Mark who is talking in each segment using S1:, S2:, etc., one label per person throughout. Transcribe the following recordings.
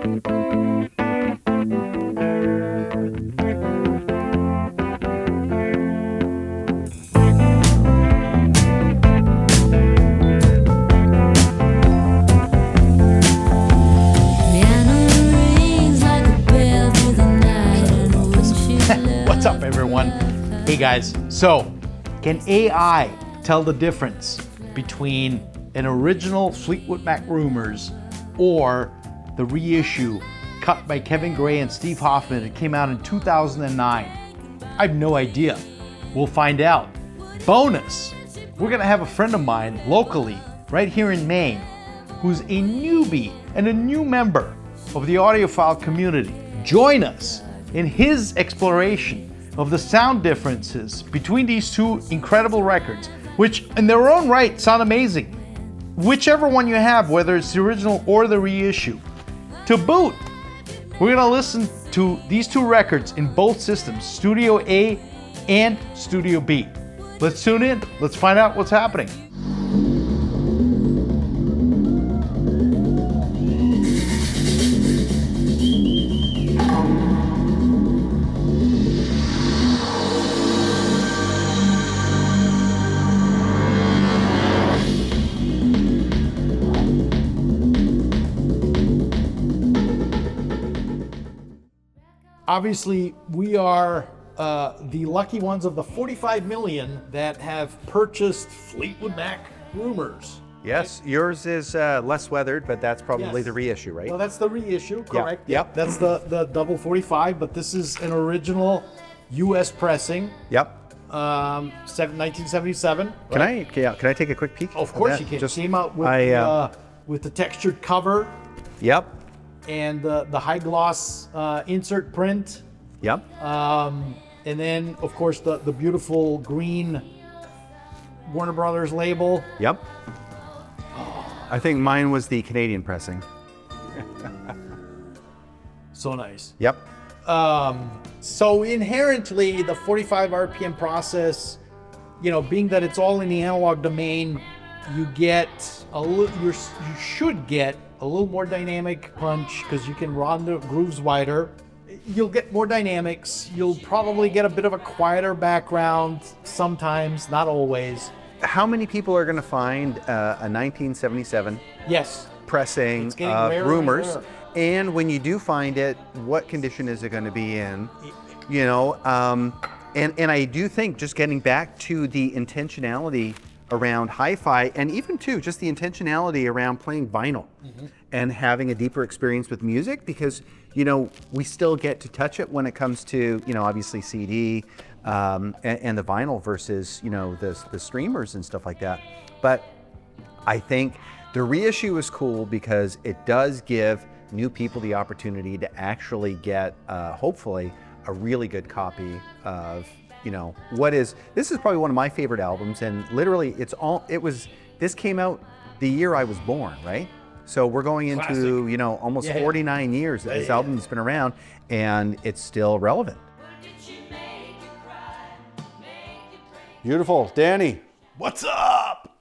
S1: What's up, everyone? Hey guys, so can AI tell the difference between an original Fleetwood Mac Rumours or the reissue cut by Kevin Gray and Steve Hoffman? It came out in 2009. I have no idea. We'll find out. Bonus, we're gonna have a friend of mine locally, right here in Maine, who's a newbie and a new member of the audiophile community. Join us in his exploration of the sound differences between these two incredible records, which in their own right sound amazing. Whichever one you have, whether it's the original or the reissue. To boot, we're gonna listen to these two records in both systems, Studio A and Studio B. Let's tune in, let's find out what's happening. Obviously, we are the lucky ones of the 45 million that have purchased Fleetwood Mac Rumours.
S2: Yes, yours is less weathered, but that's probably the reissue, right?
S1: Well, that's the reissue, correct.
S2: Yep.
S1: That's the double 45, but this is an original US pressing.
S2: Yep.
S1: 1977.
S2: Can I take a quick peek?
S1: Of course you can. Just came out with the textured cover.
S2: Yep.
S1: And the high gloss insert print.
S2: Yep.
S1: And then, of course, the beautiful green Warner Brothers label.
S2: Yep. I think mine was the Canadian pressing.
S1: So nice.
S2: Yep.
S1: So inherently, the 45 RPM process, you know, being that it's all in the analog domain, you get you should get a little more dynamic punch because you can run the grooves wider. You'll get more dynamics. You'll probably get a bit of a quieter background sometimes, not always.
S2: How many people are going to find a 1977 pressing of Rumours? And when you do find it, what condition is it going to be in? You know, and I do think, just getting back to the intentionality around hi-fi, and even too just the intentionality around playing vinyl and having a deeper experience with music, because you know we still get to touch it when it comes to, you know, obviously CD and the vinyl versus, you know, the streamers and stuff like that. But I think the reissue is cool because it does give new people the opportunity to actually get hopefully a really good copy of, you know, this is probably one of my favorite albums, and literally this came out the year I was born, right? So we're going into
S1: Classic.
S2: You know, almost 49 years that this album's been around, and it's still relevant. Beautiful. Danny,
S1: What's up?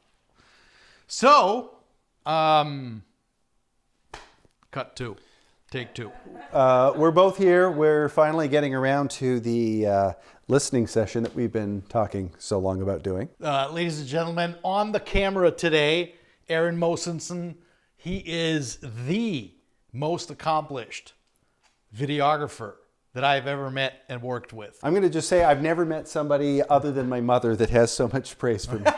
S1: So, cut two, take two.
S2: we're both here. We're finally getting around to the listening session that we've been talking so long about doing.
S1: Ladies and gentlemen, on the camera today, Aaron Mosenson. He is the most accomplished videographer that I've ever met and worked with.
S2: I'm going to just say I've never met somebody other than my mother that has so much praise for me.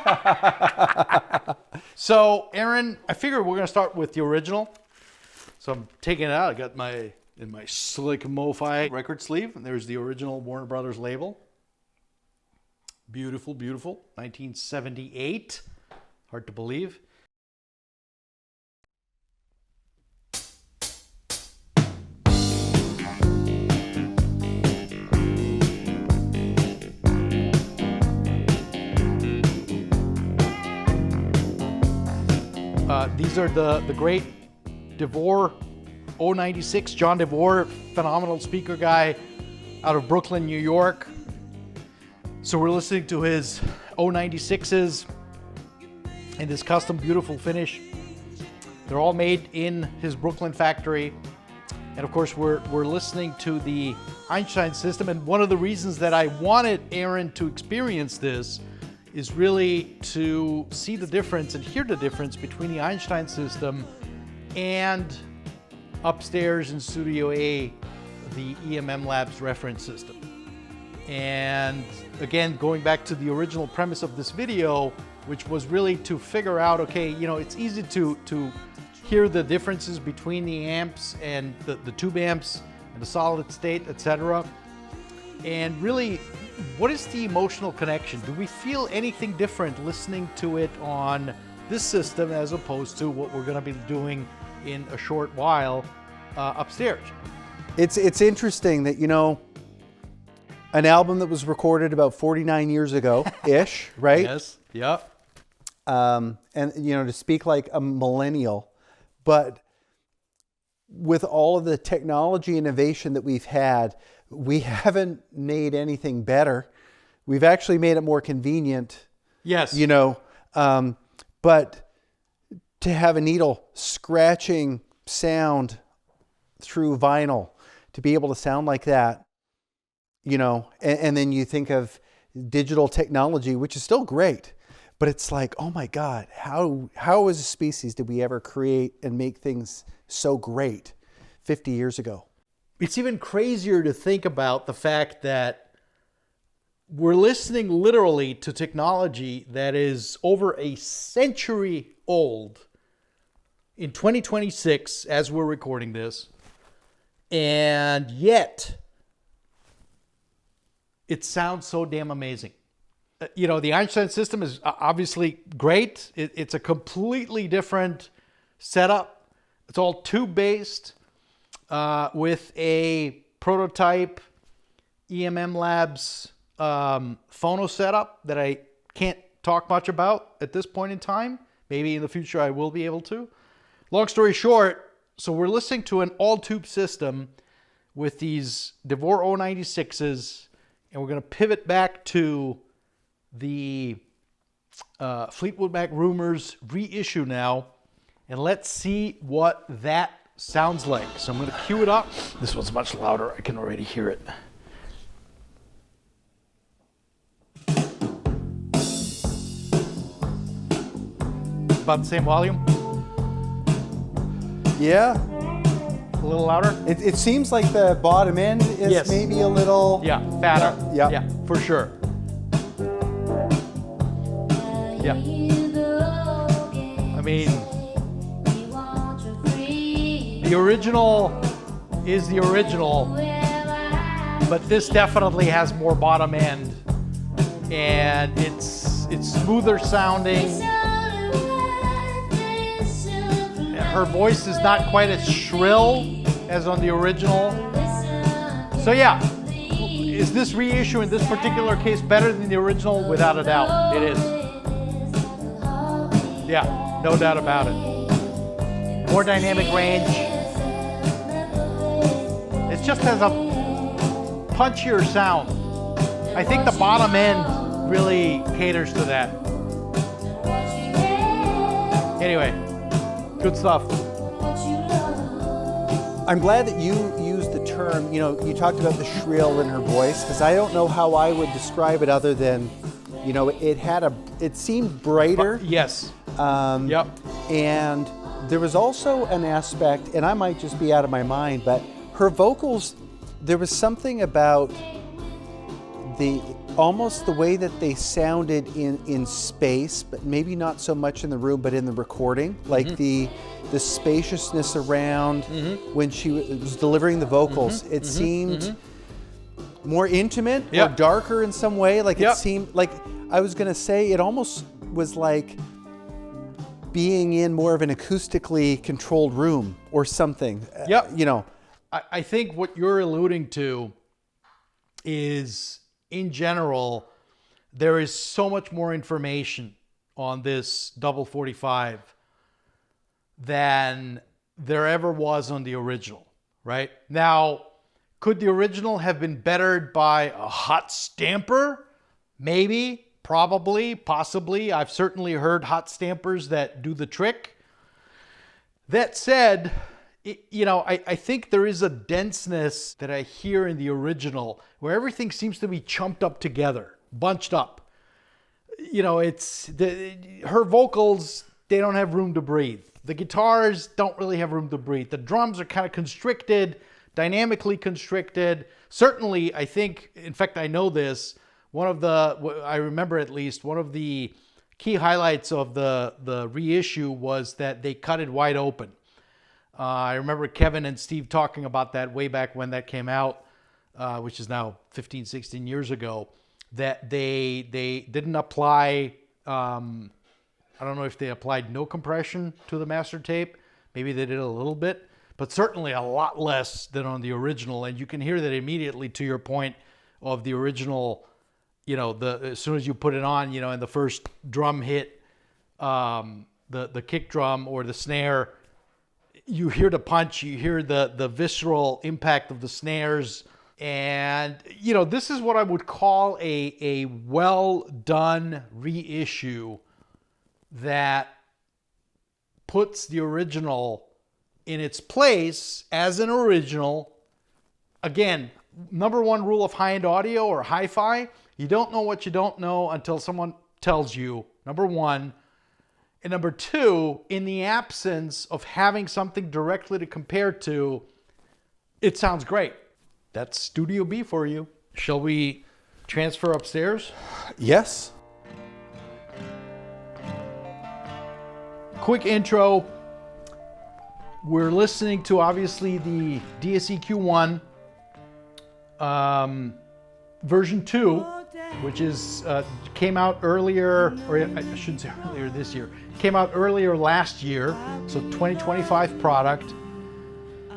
S1: So, Aaron, I figure we're going to start with the original. So I'm taking it out. I got in my slick MoFi record sleeve, and there's the original Warner Brothers label. Beautiful, beautiful. 1978. Hard to believe. These are the great DeVore O 96, John DeVore, phenomenal speaker guy out of Brooklyn, New York. So we're listening to his O 96s in this custom beautiful finish. They're all made in his Brooklyn factory. And of course, we're listening to the Einstein system. And one of the reasons that I wanted Aaron to experience this is really to see the difference and hear the difference between the Einstein system and upstairs in Studio A, the EMMlabs reference system. And again, going back to the original premise of this video, which was really to figure out, okay, you know, it's easy to hear the differences between the amps and the tube amps and the solid state, etc. And really, what is the emotional connection? Do we feel anything different listening to it on this system as opposed to what we're going to be doing in a short while upstairs?
S2: It's interesting that, you know, an album that was recorded about 49 years ago-ish, right?
S1: Yes, yep.
S2: And, you know, to speak like a millennial, but with all of the technology innovation that we've had, we haven't made anything better. We've actually made it more convenient.
S1: Yes.
S2: You know, but to have a needle scratching sound through vinyl, to be able to sound like that, you know, and then you think of digital technology, which is still great, but it's like, oh my God, how as a species did we ever create and make things so great 50 years ago?
S1: It's even crazier to think about the fact that we're listening literally to technology that is over a century old in 2026 as we're recording this, and yet it sounds so damn amazing. You know, the Einstein system is obviously great. It's a completely different setup. It's all tube-based with a prototype EMMlabs phono setup that I can't talk much about at this point in time. Maybe in the future I will be able to. Long story short, so we're listening to an all-tube system with these DeVore O 96s, and we're going to pivot back to the Fleetwood Mac Rumours reissue now, and let's see what that sounds like. So I'm going to cue it up. This one's much louder. I can already hear it. About the same volume?
S2: Yeah.
S1: A little louder?
S2: It seems like the bottom end is maybe a little...
S1: Yeah, fatter.
S2: Yeah,
S1: for sure. Yeah. I mean, the original is the original, but this definitely has more bottom end, and it's smoother sounding. Her voice is not quite as shrill as on the original. So yeah, is this reissue in this particular case better than the original? Without a doubt, it is. Yeah, no doubt about it. More dynamic range. It just has a punchier sound. I think the bottom end really caters to that. Anyway, good stuff.
S2: I'm glad that you used the term, you know, you talked about the shrill in her voice, because I don't know how I would describe it other than, you know, it seemed brighter.
S1: Yes.
S2: Yep. And there was also an aspect, and I might just be out of my mind, but her vocals, there was something about almost the way that they sounded in space, but maybe not so much in the room, but in the recording, like the spaciousness around when she was delivering the vocals. It seemed more intimate or darker in some way. Like it seemed like, I was gonna say, it almost was like being in more of an acoustically controlled room or something. You know.
S1: I think what you're alluding to is, in general, there is so much more information on this double 45 than there ever was on the original, right? Now, could the original have been bettered by a hot stamper? Maybe, probably, possibly. I've certainly heard hot stampers that do the trick. That said, I think there is a denseness that I hear in the original where everything seems to be chumped up together, bunched up. Her vocals, they don't have room to breathe. The guitars don't really have room to breathe. The drums are kind of constricted, dynamically constricted. Certainly, I think, in fact, I know this, I remember at least, one of the key highlights of the reissue was that they cut it wide open. I remember Kevin and Steve talking about that way back when that came out, which is now 15, 16 years ago, that they didn't apply, I don't know if they applied no compression to the master tape. Maybe they did a little bit, but certainly a lot less than on the original. And you can hear that immediately, to your point of the original, as soon as you put it on, and the first drum hit, the kick drum or the snare, you hear the punch, you hear the visceral impact of the snares. And, this is what I would call a well done reissue that puts the original in its place as an original. Again, number one rule of high-end audio or hi-fi, you don't know what you don't know until someone tells you, number one. And number two, in the absence of having something directly to compare to, it sounds great. That's Studio B for you. Shall we transfer upstairs?
S2: Yes.
S1: Quick intro. We're listening to, obviously, the DSE Q1 version 2, which came out earlier, or I shouldn't say earlier this year, came out earlier last year, so 2025 product,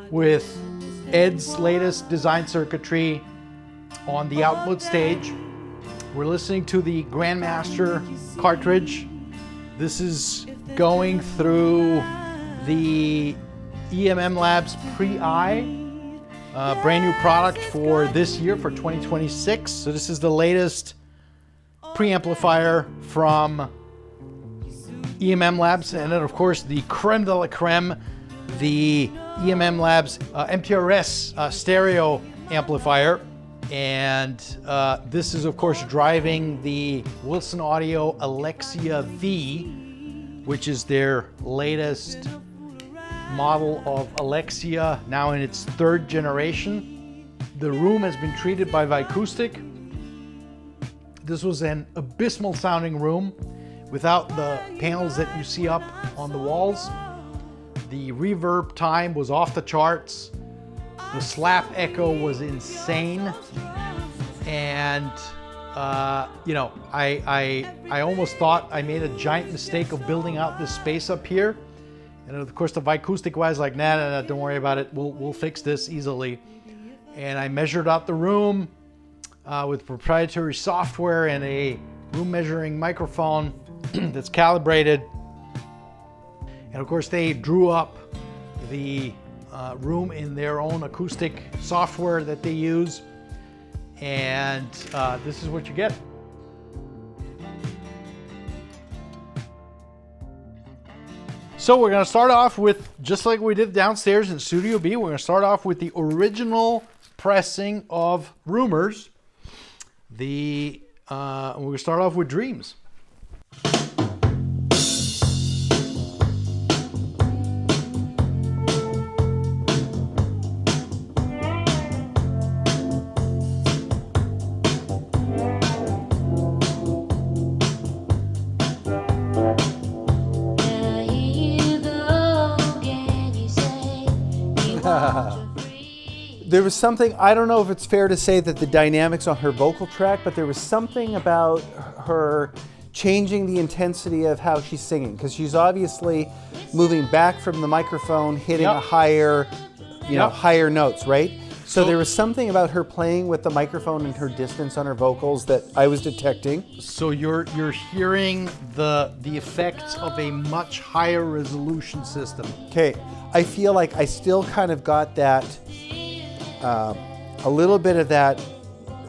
S1: with Ed's latest design circuitry on the output stage. We're listening to the Grandmaster cartridge. This is going through the EMMlabs Pre-I, brand new product for this year, for 2026. So this is the latest preamplifier from EMMlabs, and then of course the creme de la creme, the EMMlabs MTRS stereo amplifier. And this is of course driving the Wilson Audio Alexia V, which is their latest model of Alexia, now in its third generation. The room has been treated by Vicoustic. This was an abysmal sounding room without the panels that you see up on the walls. The reverb time was off the charts. The slap echo was insane. And I almost thought I made a giant mistake of building out this space up here. And of course the Vicoustic was like, nah, don't worry about it. We'll fix this easily. And I measured out the room with proprietary software and a room measuring microphone that's calibrated. And of course they drew up the room in their own acoustic software that they use. And this is what you get. So we're going to start off with, just like we did downstairs in Studio B, we're going to start off with the original pressing of Rumours. We're going to start off with Dreams.
S2: There was something, I don't know if it's fair to say that the dynamics on her vocal track, but there was something about her changing the intensity of how she's singing, because she's obviously moving back from the microphone, hitting a higher, higher notes, right? So there was something about her playing with the microphone and her distance on her vocals that I was detecting.
S1: So you're hearing the effects of a much higher resolution system.
S2: Okay, I feel like I still kind of got that, a little bit of that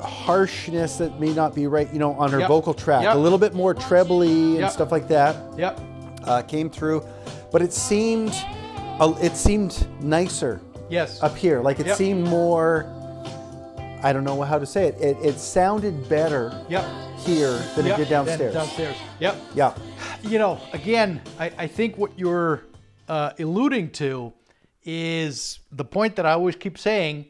S2: harshness that may not be right, on her vocal track. A little bit more trebly and stuff like that. Came through, but it seemed It seemed nicer.
S1: Yes.
S2: Up here, like it seemed more. I don't know how to say it. It sounded better. Here than it did downstairs. Yeah.
S1: You know, again, I think what you're alluding to is the point that I always keep saying.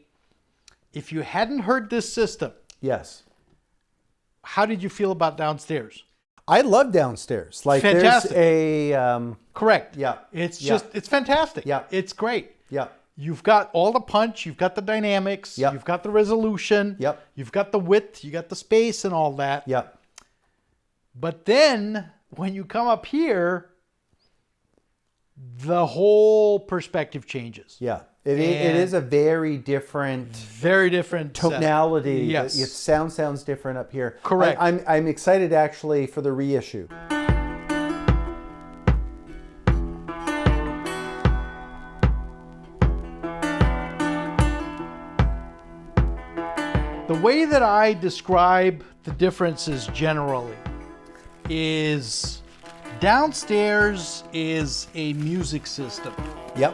S1: If you hadn't heard this system,
S2: yes,
S1: how did you feel about downstairs?
S2: I love downstairs. Like
S1: fantastic.
S2: There's a
S1: correct.
S2: Yeah.
S1: It's just it's fantastic.
S2: Yeah.
S1: It's great.
S2: Yeah.
S1: You've got all the punch, you've got the dynamics, you've got the resolution, you've got the width, you got the space and all that. But then when you come up here, the whole perspective changes.
S2: Yeah. It is a very different tonality.
S1: Yes.
S2: It sounds different up here.
S1: Correct.
S2: I'm excited actually for the reissue.
S1: The way that I describe the differences generally is downstairs is a music system.
S2: Yep.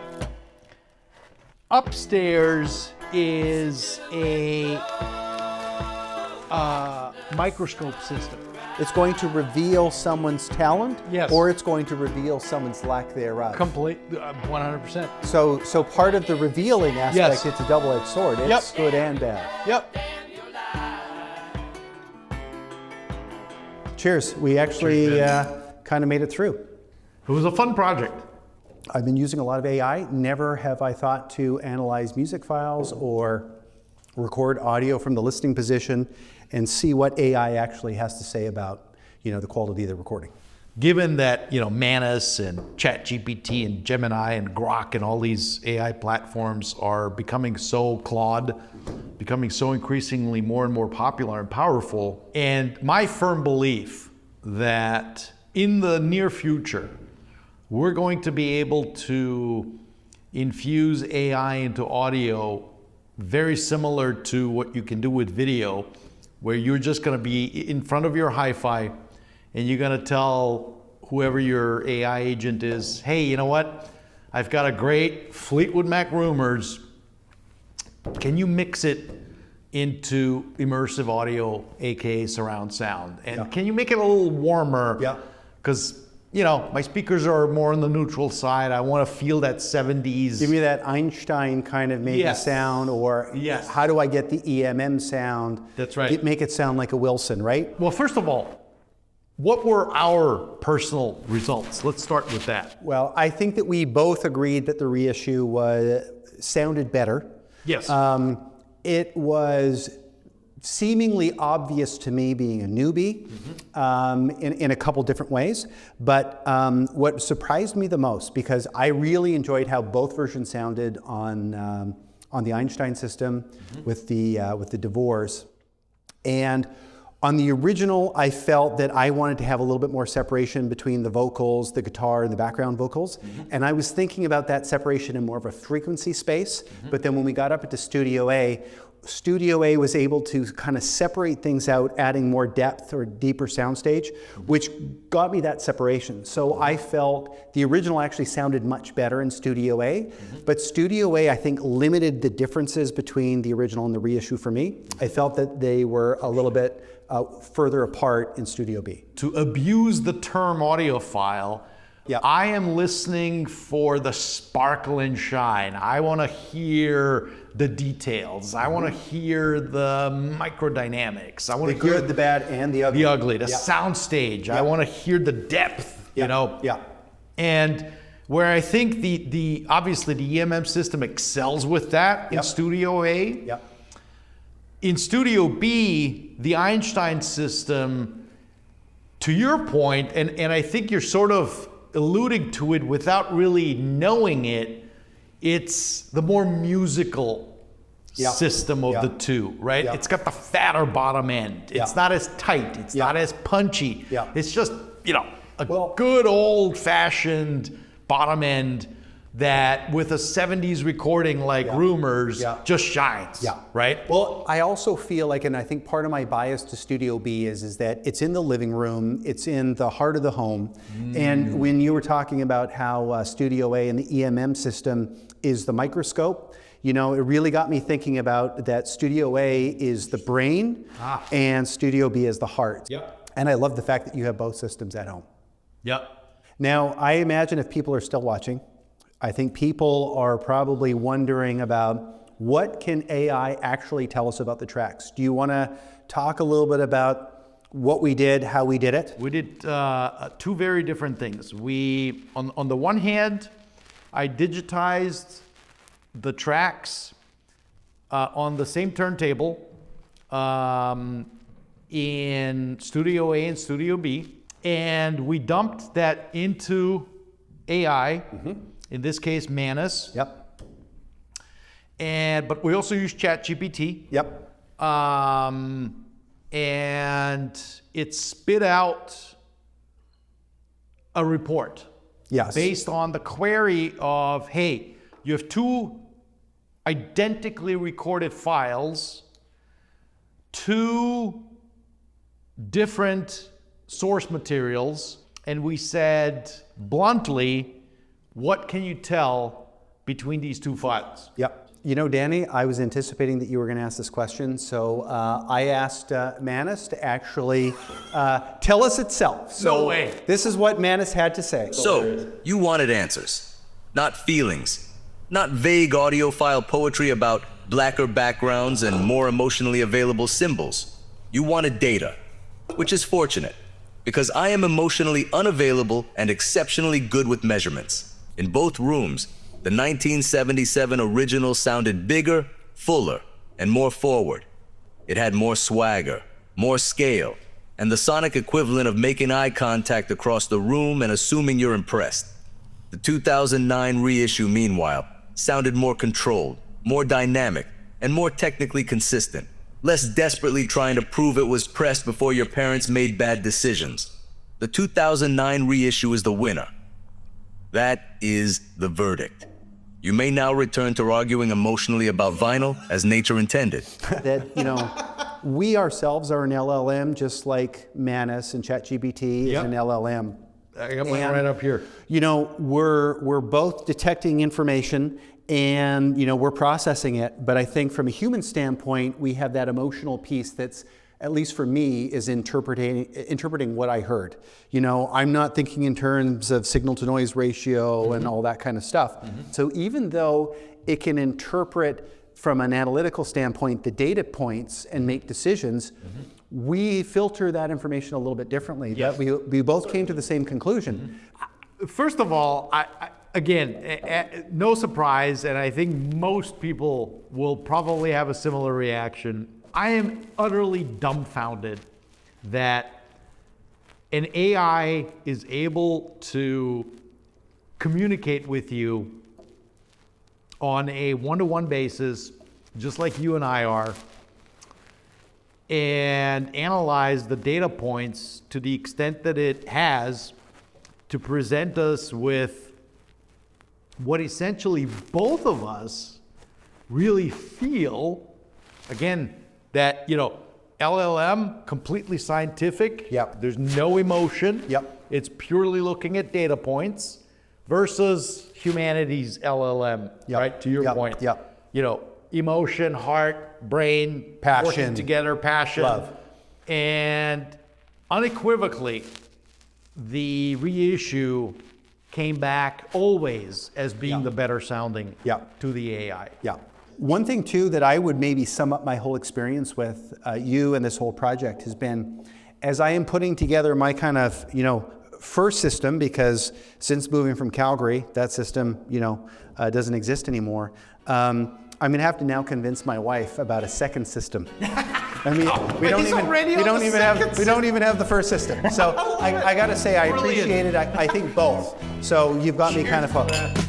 S1: Upstairs is a microscope system.
S2: It's going to reveal someone's talent,
S1: yes,
S2: or it's going to reveal someone's lack thereof.
S1: Complete, 100%.
S2: So part of the revealing aspect,
S1: yes,
S2: it's a double-edged sword. It's good and bad.
S1: Yep.
S2: Cheers. We actually kind of made it through.
S1: It was a fun project.
S2: I've been using a lot of AI. Never have I thought to analyze music files or record audio from the listening position and see what AI actually has to say about, the quality of the recording.
S1: Given that, Manus and ChatGPT and Gemini and Grok and all these AI platforms are becoming so becoming so increasingly more and more popular and powerful, and my firm belief that in the near future, we're going to be able to infuse AI into audio very similar to what you can do with video, where you're just going to be in front of your HiFi and you're going to tell whoever your AI agent is, hey, you know what? I've got a great Fleetwood Mac Rumours. Can you mix it into immersive audio, aka surround sound? And can you make it a little warmer? Because my speakers are more on the neutral side. I want to feel that 70s.
S2: Give me that Einstein kind of maybe sound, or how do I get the EMM sound?
S1: That's right.
S2: Make it sound like a Wilson, right?
S1: Well, first of all, what were our personal results? Let's start with that.
S2: Well, I think that we both agreed that the reissue sounded better.
S1: Yes.
S2: It was seemingly obvious to me, being a newbie, in a couple different ways. But what surprised me the most, because I really enjoyed how both versions sounded on the Einstein system with the DeVores, and on the original, I felt that I wanted to have a little bit more separation between the vocals, the guitar, and the background vocals. And I was thinking about that separation in more of a frequency space. But then when we got up into Studio A was able to kind of separate things out, adding more depth or deeper soundstage, which got me that separation. So I felt the original actually sounded much better in Studio A, but Studio A, I think, limited the differences between the original and the reissue for me. I felt that they were a little bit further apart in Studio B.
S1: To abuse the term audiophile, I am listening for the sparkle and shine. I want to hear the details. I want to hear the microdynamics. I want to hear
S2: the good, the bad, and the ugly.
S1: The sound stage. I want to hear the depth,
S2: Yeah.
S1: And where I think the obviously the EMM system excels with that in Studio A.
S2: Yeah.
S1: In Studio B, the Einstein system, to your point, and I think you're sort of alluding to it without really knowing it, it's the more musical system of the two, right?
S2: Yeah.
S1: It's got the fatter bottom end. It's not as tight. It's not as punchy. It's just, a good old-fashioned bottom end that with a 70s recording like Rumours just shines, right?
S3: Well, I also feel like, and I think part of my bias to Studio B is that it's in the living room, it's in the heart of the home. And when you were talking about how Studio A and the EMM system is the microscope, you know, it really got me thinking about that Studio A is the brain and Studio B is the heart. And I love the fact that you have both systems at home. Now, I imagine if people are still watching, I think people are probably wondering about what can AI actually tell us about the tracks? Do you want to talk a little bit about what we did, how we did it?
S1: We did two very different things. We, on the one hand, I digitized the tracks on the same turntable in Studio A and Studio B, and we dumped that into AI. In this case, Manus. But we also use ChatGPT. And it spit out a report. Based on the query of, hey, you have two identically recorded files, two different source materials, and we said bluntly, what can you tell between these two files?
S3: You know, Danny, I was anticipating that you were going to ask this question, so I asked Manus to actually tell us itself. So
S1: no way.
S3: This is what Manus had to say.
S4: So, you wanted answers, not feelings, not vague audiophile poetry about blacker backgrounds and more emotionally available symbols. You wanted data, which is fortunate, because I am emotionally unavailable and exceptionally good with measurements. In both rooms, the 1977 original sounded bigger, fuller, and more forward. It had more swagger, more scale, and the sonic equivalent of making eye contact across the room and assuming you're impressed. The 2009 reissue, meanwhile, sounded more controlled, more dynamic, and more technically consistent, less desperately trying to prove it was pressed before your parents made bad decisions. The 2009 reissue is the winner. That is the verdict. You may now return to arguing emotionally about vinyl as nature intended.
S3: That, you know, we ourselves are an LLM, just like Manus and ChatGPT is an LLM.
S1: I got mine right up here.
S3: You know, we're both detecting information and, you know, we're processing it. But I think from a human standpoint, we have that emotional piece that's, at least for me, is interpreting what I heard. You know, I'm not thinking in terms of signal to noise ratio and all that kind of stuff. So even though it can interpret from an analytical standpoint the data points and make decisions, we filter that information a little bit differently. That we both came to the same conclusion.
S1: First of all, again, no surprise, and I think most people will probably have a similar reaction. I am utterly dumbfounded that an AI is able to communicate with you on a one-to-one basis, just like you and I are, and analyze the data points to the extent that it has to present us with what essentially both of us really feel. Again, that, you know, LLM, completely scientific. There's no emotion. It's purely looking at data points versus humanity's LLM, right? To your point. You know, emotion, heart, brain,
S3: passion,
S1: working together, passion.
S3: Love.
S1: And unequivocally, the reissue came back always as being the better sounding to the AI.
S3: One thing too that I would maybe sum up my whole experience with you and this whole project has been, as I am putting together my kind of, you know, first system, because since moving from Calgary, that system, you know, doesn't exist anymore. I'm gonna have to now convince my wife about a second system. I mean, we don't even have the first system. So I gotta say, I appreciate it. I think both. So you've got me kind of hooked.